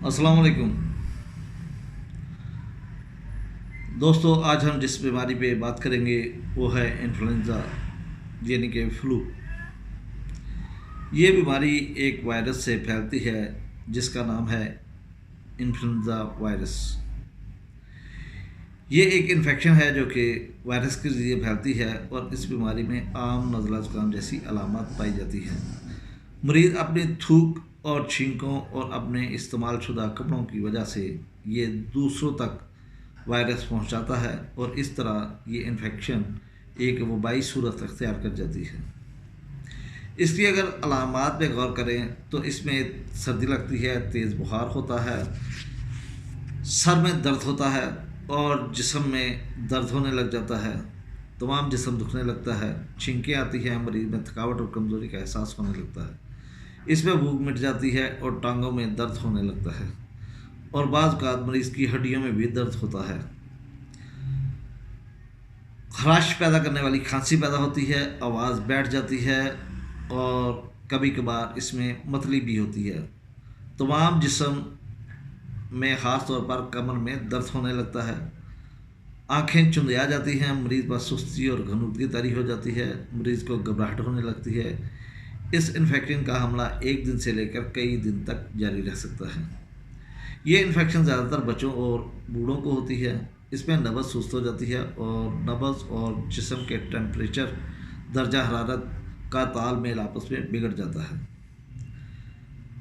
السلام علیکم دوستو، آج ہم جس بیماری پہ بات کریں گے وہ ہے انفلوئنزا یعنی کہ فلو۔ یہ بیماری ایک وائرس سے پھیلتی ہے جس کا نام ہے انفلوئنزا وائرس۔ یہ ایک انفیکشن ہے جو کہ وائرس کے ذریعے پھیلتی ہے اور اس بیماری میں عام نزلہ زکام جیسی علامات پائی جاتی ہیں۔ مریض اپنی تھوک اور چھینکوں اور اپنے استعمال شدہ کپڑوں کی وجہ سے یہ دوسروں تک وائرس پہنچاتا ہے اور اس طرح یہ انفیکشن ایک وبائی صورت اختیار کر جاتی ہے۔ اس کی اگر علامات پہ غور کریں تو اس میں سردی لگتی ہے، تیز بخار ہوتا ہے، سر میں درد ہوتا ہے اور جسم میں درد ہونے لگ جاتا ہے، تمام جسم دکھنے لگتا ہے، چھینکیں آتی ہیں، مریض میں تھکاوٹ اور کمزوری کا احساس ہونے لگتا ہے، اس میں بھوک مٹ جاتی ہے اور ٹانگوں میں درد ہونے لگتا ہے اور بعض اوقات مریض کی ہڈیوں میں بھی درد ہوتا ہے۔ خراش پیدا کرنے والی کھانسی پیدا ہوتی ہے، آواز بیٹھ جاتی ہے اور کبھی کبھار اس میں متلی بھی ہوتی ہے۔ تمام جسم میں خاص طور پر کمر میں درد ہونے لگتا ہے، آنکھیں چندیا جاتی ہیں، مریض پر سستی اور گھنودگی طاری ہو جاتی ہے، مریض کو گھبراہٹ ہونے لگتی ہے۔ اس انفیکشن کا حملہ ایک دن سے لے کر کئی دن تک جاری رہ سکتا ہے۔ یہ انفیکشن زیادہ تر بچوں اور بوڑھوں کو ہوتی ہے۔ اس میں نبض سست ہو جاتی ہے اور نبض اور جسم کے ٹیمپریچر درجہ حرارت کا تال میل آپس میں بگڑ جاتا ہے۔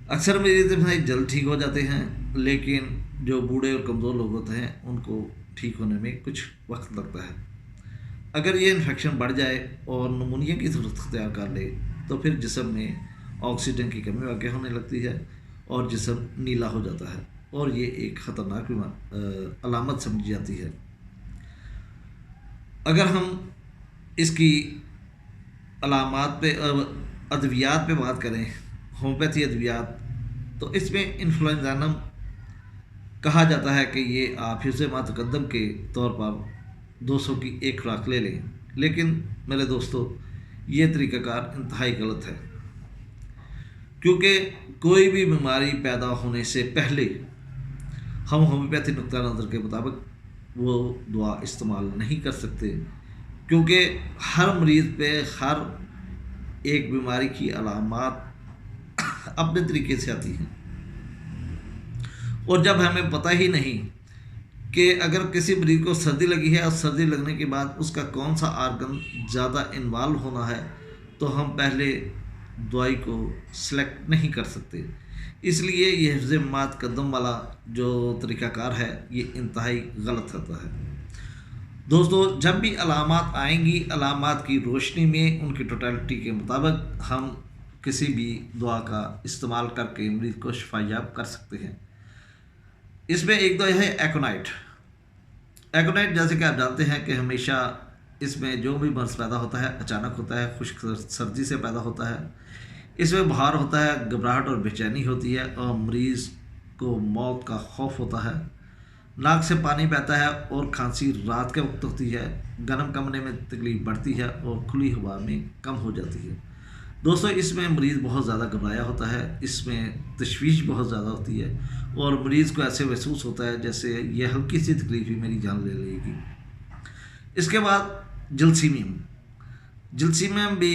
اکثر مریض جلد ٹھیک ہو جاتے ہیں، لیکن جو بوڑھے اور کمزور لوگ ہوتے ہیں ان کو ٹھیک ہونے میں کچھ وقت لگتا ہے۔ اگر یہ انفیکشن بڑھ جائے اور نمونیا کی صورت اختیار کر لے تو پھر جسم میں آکسیجن کی کمی واقع ہونے لگتی ہے اور جسم نیلا ہو جاتا ہے اور یہ ایک خطرناک علامت سمجھی جاتی ہے۔ اگر ہم اس کی علامات پہ ادویات پہ بات کریں، ہومیوپیتھی ادویات، تو اس میں انفلوئنزانم کہا جاتا ہے کہ یہ آپ حفظ ما تقدم کے طور پر 200 کی ایک خوراک لے لیں، لیکن میرے دوستو یہ طریقہ کار انتہائی غلط ہے، کیونکہ کوئی بھی بیماری پیدا ہونے سے پہلے ہم ہومیوپیتھی نقطہ نظر کے مطابق وہ دعا استعمال نہیں کر سکتے، کیونکہ ہر مریض پہ ہر ایک بیماری کی علامات اپنے طریقے سے آتی ہیں، اور جب ہمیں پتہ ہی نہیں کہ اگر کسی مریض کو سردی لگی ہے اور سردی لگنے کے بعد اس کا کون سا آرگن زیادہ انوالو ہونا ہے تو ہم پہلے دوائی کو سلیکٹ نہیں کر سکتے۔ اس لیے یہ حفظ ما تقدم والا جو طریقہ کار ہے یہ انتہائی غلط ہوتا ہے۔ دوستو، جب بھی علامات آئیں گی، علامات کی روشنی میں ان کی ٹوٹالٹی کے مطابق ہم کسی بھی دعا کا استعمال کر کے مریض کو شفا یاب کر سکتے ہیں۔ اس میں ایک دوا ہے ایکونائٹ۔ ایکونائٹ جیسے کہ آپ جانتے ہیں کہ ہمیشہ اس میں جو بھی مرض پیدا ہوتا ہے اچانک ہوتا ہے، خشک سردی سے پیدا ہوتا ہے، اس میں بخار ہوتا ہے، گھبراہٹ اور بے چینی ہوتی ہے اور مریض کو موت کا خوف ہوتا ہے، ناک سے پانی بہتا ہے اور کھانسی رات کے وقت ہوتی ہے، گرم کمرے میں تکلیف بڑھتی ہے اور کھلی ہوا میں کم ہو جاتی ہے۔ دوستو، اس میں مریض بہت زیادہ گھبرایا ہوتا ہے، اس میں تشویش بہت زیادہ ہوتی ہے اور مریض کو ایسے محسوس ہوتا ہے جیسے یہ ہلکی سی تکلیف ہی میری جان لے لے گی۔ اس کے بعد جلسیمیم۔ جلسیمیم بھی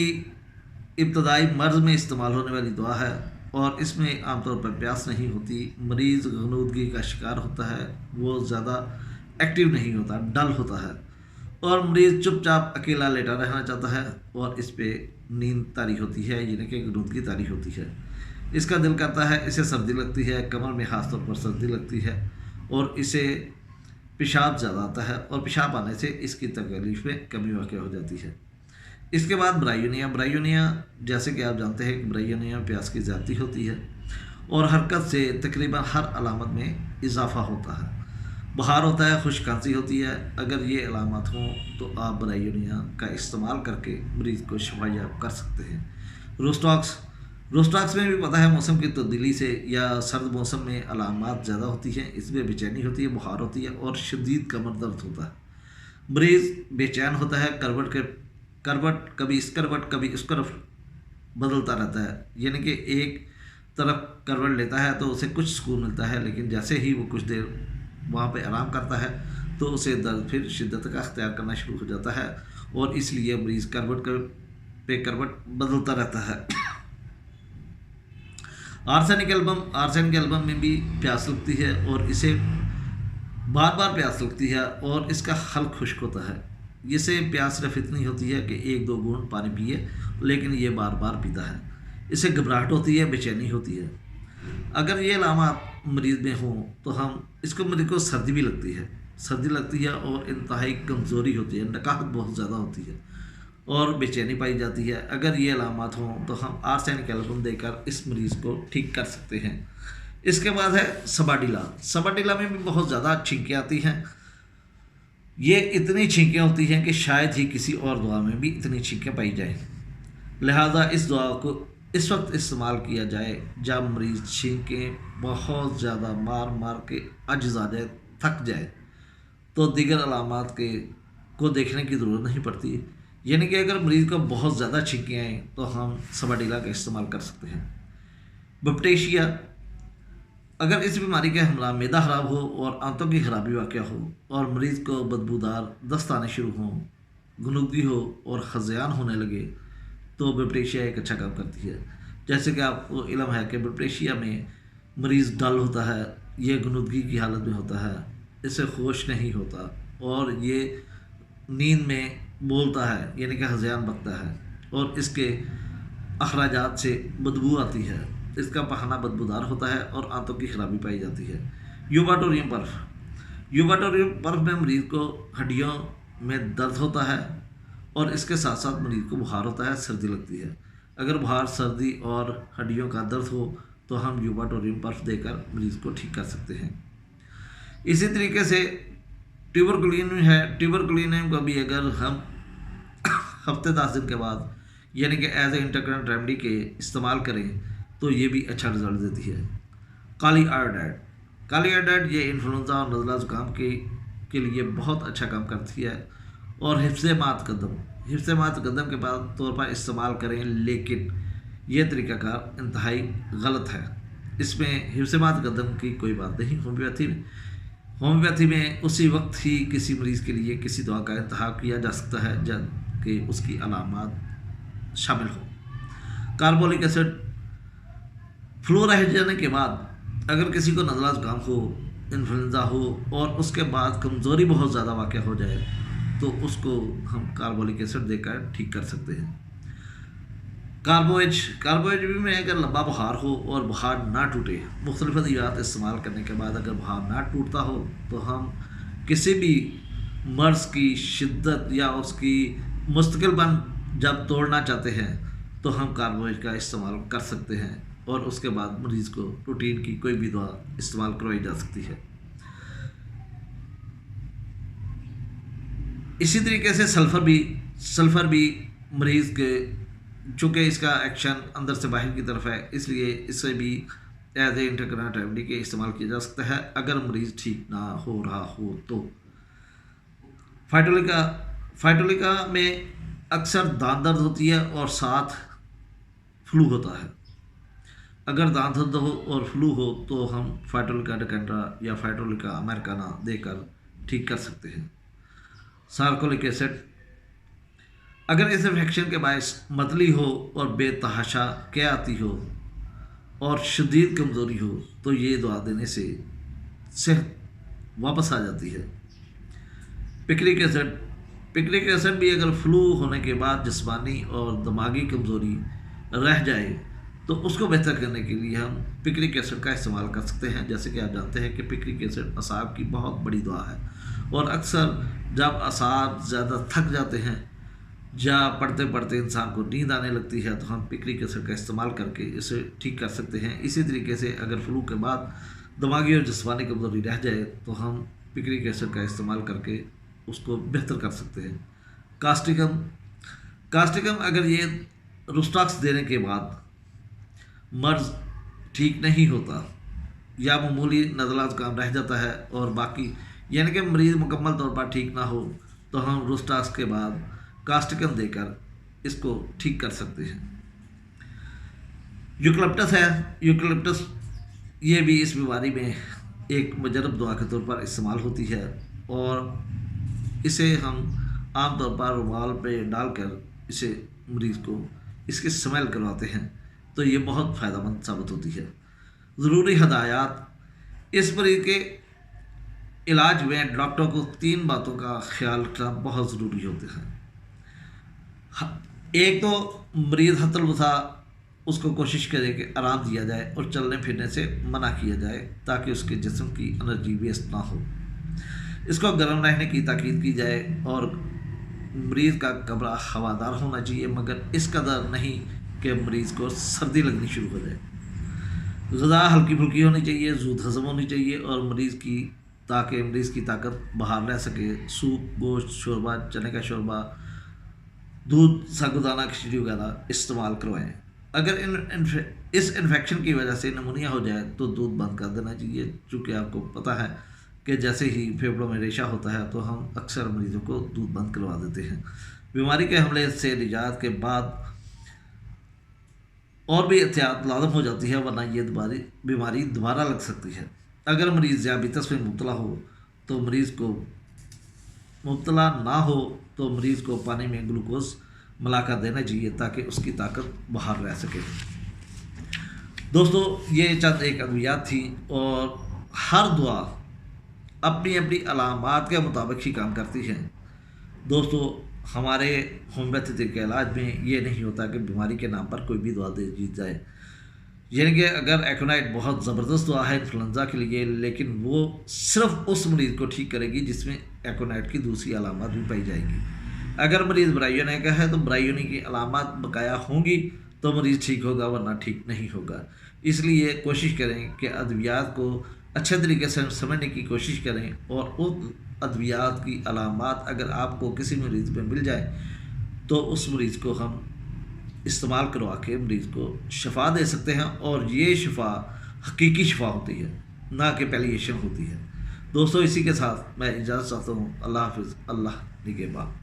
ابتدائی مرض میں استعمال ہونے والی دوا ہے اور اس میں عام طور پر پیاس نہیں ہوتی، مریض غنودگی کا شکار ہوتا ہے، وہ زیادہ ایکٹیو نہیں ہوتا، ڈل ہوتا ہے اور مریض چپ چاپ اکیلا لیٹا رہنا چاہتا ہے اور اس پہ نیند طاری ہوتی ہے، یعنی کہ غنودگی طاری ہوتی ہے۔ اس کا دل کرتا ہے، اسے سردی لگتی ہے، کمر میں خاص طور پر سردی لگتی ہے اور اسے پیشاب زیادہ آتا ہے اور پیشاب آنے سے اس کی تکلیف میں کمی واقع ہو جاتی ہے۔ اس کے بعد برائیونیا۔ برائیونیا جیسے کہ آپ جانتے ہیں کہ برائیونیا پیاس کی زیادتی ہوتی ہے اور حرکت سے تقریباً ہر علامت میں اضافہ ہوتا ہے، بخار ہوتا ہے، خشک کھانسی ہوتی ہے۔ اگر یہ علامات ہوں تو آپ برائیونیا کا استعمال کر کے مریض کو شفا یاب کر سکتے ہیں۔ روسٹاکس۔ روسٹاکس میں بھی پتہ ہے موسم کی تبدیلی سے یا سرد موسم میں علامات زیادہ ہوتی ہیں، اس میں بے چینی ہوتی ہے، بخار ہوتی ہے اور شدید کمر درد ہوتا ہے، مریض بے چین ہوتا ہے، کروٹ کبھی اس کروٹ کبھی اس طرف بدلتا رہتا ہے، یعنی کہ ایک طرف کروٹ لیتا ہے تو اسے کچھ سکون ملتا ہے، لیکن جیسے ہی وہ کچھ دیر وہاں پہ آرام کرتا ہے تو اسے درد پھر شدت کا اختیار کرنا شروع ہو جاتا ہے، اور اس لیے مریض کروٹ پہ کروٹ بدلتا رہتا ہے۔ آرسینک البم میں بھی پیاس لگتی ہے، اور اسے بار بار پیاس لگتی ہے اور اس کا حلق خشک ہوتا ہے۔ اسے پیاس صرف اتنی ہوتی ہے کہ 1-2 گھونٹ پانی پیے، لیکن یہ بار بار پیتا ہے۔ اسے گھبراہٹ ہوتی ہے، بے چینی ہوتی ہے۔ اگر یہ علامات مریض میں ہوں تو مریض کو سردی لگتی ہے اور انتہائی کمزوری ہوتی ہے، نکاہت بہت زیادہ ہوتی ہے اور بے چینی پائی جاتی ہے۔ اگر یہ علامات ہوں تو ہم آرسینک البم دے کر اس مریض کو ٹھیک کر سکتے ہیں۔ اس کے بعد ہے سباڈیلا میں بھی بہت زیادہ چھینکیں آتی ہیں۔ یہ اتنی چھینکیں ہوتی ہیں کہ شاید ہی کسی اور دعا میں بھی اتنی چھینکیں پائی جائیں، لہذا اس دعا کو اس وقت استعمال کیا جائے جب مریض چھینکیں بہت زیادہ مار کے عجز آ جائے، تھک جائے، تو دیگر علامات کو دیکھنے کی ضرورت نہیں پڑتی۔ یعنی کہ اگر مریض کو بہت زیادہ چھینکیں آئیں تو ہم سباڈیلا کا استعمال کر سکتے ہیں۔ بپٹیشیا، اگر اس بیماری کے ہمراہ معدہ خراب ہو اور آنتوں کی خرابی واقع ہو اور مریض کو بدبودار دست آنے شروع ہوں، غنودگی ہو اور خزیان ہونے لگے تو بپٹیشیا ایک اچھا کام کرتی ہے۔ جیسے کہ آپ کو علم ہے کہ بپٹیشیا میں مریض ڈل ہوتا ہے، یہ غنودگی کی حالت میں ہوتا ہے، اسے ہوش نہیں ہوتا اور یہ نیند میں بولتا ہے، یعنی کہ ہذیان بکتا ہے، اور اس کے اخراجات سے بدبو آتی ہے، اس کا پخانہ بدبودار ہوتا ہے اور آنتوں کی خرابی پائی جاتی ہے۔ یوباٹوریم برف میں مریض کو ہڈیوں میں درد ہوتا ہے اور اس کے ساتھ ساتھ مریض کو بخار ہوتا ہے، سردی لگتی ہے۔ اگر بخار، سردی اور ہڈیوں کا درد ہو تو ہم یوباٹوریم برف دے کر مریض کو ٹھیک کر سکتے ہیں۔ اسی طریقے سے ٹیوبرکلینیم کو بھی اگر ہم ہفتے 10 دن کے بعد یعنی کہ ایز اے انٹرکرنٹ ریمیڈی کے استعمال کریں تو یہ بھی اچھا رزلٹ دیتی ہے۔ کالی آئوڈائڈ یہ انفلوئنزا اور نزلہ زکام کے لیے بہت اچھا کام کرتی ہے، اور حفظ مات قدم کے طور پر استعمال کریں، لیکن یہ طریقہ کار انتہائی غلط ہے۔ اس میں حفظ مات قدم کی کوئی بات نہیں۔ ہومیوپیتھی میں اسی وقت ہی کسی مریض کے لیے کسی دوا کا انتخاب کیا جا سکتا ہے جب کہ اس کی علامات شامل ہوں۔ کاربولک ایسڈ، فلو رہ جانے کے بعد اگر کسی کو نزلہ زکام ہو، انفلوئنزا ہو اور اس کے بعد کمزوری بہت زیادہ واقع ہو جائے تو اس کو ہم کاربولک ایسڈ دے کر ٹھیک کر سکتے ہیں۔ کاربویج میں اگر لمبا بخار ہو اور بخار نہ ٹوٹے، مختلف ادویات استعمال کرنے کے بعد اگر بخار نہ ٹوٹتا ہو تو ہم کسی بھی مرض کی شدت یا اس کی مستقل پن جب توڑنا چاہتے ہیں تو ہم کاربویج کا استعمال کر سکتے ہیں، اور اس کے بعد مریض کو روٹین کی کوئی بھی دوا استعمال کروائی جا سکتی ہے۔ اسی طریقے سے سلفر بھی مریض کے، چونکہ اس کا ایکشن اندر سے باہر کی طرف ہے، اس لیے اسے بھی ایز اے انٹرکرنٹ ریمیڈی کے استعمال کیا جا سکتا ہے اگر مریض ٹھیک نہ ہو رہا ہو تو۔ فائٹولیکا میں اکثر دانت درد ہوتی ہے اور ساتھ فلو ہوتا ہے۔ اگر دانت درد ہو اور فلو ہو تو ہم فائٹولیکا ڈیکینڈرا یا فائٹولیکا امریکانا دے کر ٹھیک کر سکتے ہیں۔ سالکولک ایسڈ، اگر اس انفیکشن کے باعث متلی ہو اور بے تحاشا کیا آتی ہو اور شدید کمزوری ہو تو یہ دوا دینے سے صحت واپس آ جاتی ہے۔ پکرک ایسڈ بھی اگر فلو ہونے کے بعد جسمانی اور دماغی کمزوری رہ جائے تو اس کو بہتر کرنے کے لیے ہم پکرک ایسڈ کا استعمال کر سکتے ہیں۔ جیسے کہ آپ جانتے ہیں کہ پکرک ایسڈ اعصاب کی بہت بڑی دوا ہے، اور اکثر جب اعصاب زیادہ تھک جاتے ہیں یا پڑھتے پڑھتے انسان کو نیند آنے لگتی ہے تو ہم پکرک ایسڈ کا استعمال کر کے اسے ٹھیک کر سکتے ہیں۔ اسی طریقے سے اگر فلو کے بعد دماغی اور جسمانی کمزوری رہ جائے تو ہم پکرک ایسڈ کا استعمال کر کے اس کو بہتر کر سکتے ہیں۔ کاسٹکم اگر یہ روسٹاکس دینے کے بعد مرض ٹھیک نہیں ہوتا یا معمولی نزلہ زکام رہ جاتا ہے اور باقی یعنی کہ مریض مکمل طور پر ٹھیک نہ ہو تو ہم روسٹاکس کے بعد کاسٹکم دے کر اس کو ٹھیک کر سکتے ہیں۔ یوکلپٹس ہے، یوکلپٹس یہ بھی اس بیماری میں ایک مجرب دوا کے طور پر استعمال ہوتی ہے، اور اسے ہم عام طور پر رومال پہ ڈال کر اسے مریض کو اس کی سمیل کرواتے ہیں، تو یہ بہت فائدہ مند ثابت ہوتی ہے۔ ضروری ہدایات: اس مریض کے علاج میں ڈاکٹر کو 3 باتوں کا خیال رکھنا بہت ضروری ہوتا ہے۔ ایک تو مریض حتی الوسع اس کو کوشش کرے کہ آرام دیا جائے اور چلنے پھرنے سے منع کیا جائے تاکہ اس کے جسم کی انرجی ویسٹ نہ ہو۔ اس کو گرم رہنے کی تاکید کی جائے، اور مریض کا کمرہ ہوادار ہونا چاہیے، مگر اس قدر نہیں کہ مریض کو سردی لگنی شروع ہو جائے۔ غذا ہلکی پھلکی ہونی چاہیے، زود ہضم ہونی چاہیے، اور تاکہ مریض کی طاقت بحال رہ سکے۔ سوپ، گوشت، شوربہ، چنے کا شوربہ، دودھ، ساگودانہ کھچڑی وغیرہ استعمال کروائیں۔ اگر اس انفیکشن کی وجہ سے نمونیا ہو جائے تو دودھ بند کر دینا چاہیے، چونکہ آپ کو پتہ ہے کہ جیسے ہی پھیپھڑوں میں ریشہ ہوتا ہے تو ہم اکثر مریضوں کو دودھ بند کروا دیتے ہیں۔ بیماری کے حملے سے نجات کے بعد اور بھی احتیاط لازم ہو جاتی ہے، ورنہ یہ بیماری دوبارہ لگ سکتی ہے۔ اگر مریض ذیابیطس میں مبتلا نہ ہو تو مریض کو پانی میں گلوکوز ملا کر دینا چاہیے تاکہ اس کی طاقت بحال رہ سکے۔ دوستو، یہ چند ایک ادویات تھیں، اور ہر دعا اپنی اپنی علامات کے مطابق ہی کام کرتی ہے۔ دوستو، ہمارے ہومیوپیتھی طریقہ علاج میں یہ نہیں ہوتا کہ بیماری کے نام پر کوئی بھی دعا دے دی جائے، یعنی کہ اگر ایکونائٹ بہت زبردست دعا ہے انفلوئنزا کے لیے، لیکن وہ صرف اس مریض کو ٹھیک کرے گی جس میں ایکونائٹ کی دوسری علامات بھی پائی جائیں گی۔ اگر مریض برائیونی کا ہے تو برائیونی کی علامات بقایا ہوں گی تو مریض ٹھیک ہوگا، ورنہ ٹھیک نہیں ہوگا۔ اس لیے کوشش کریں کہ ادویات کو اچھے طریقے سے سمجھنے کی کوشش کریں، اور ان ادویات کی علامات اگر آپ کو کسی مریض میں مل جائے تو اس مریض کو ہم استعمال کروا کے مریض کو شفا دے سکتے ہیں، اور یہ شفا حقیقی شفا ہوتی ہے، نہ کہ پیلیشن ہوتی ہے۔ دوستو، اسی کے ساتھ میں اجازت چاہتا ہوں۔ اللہ حافظ، اللہ نگہبان۔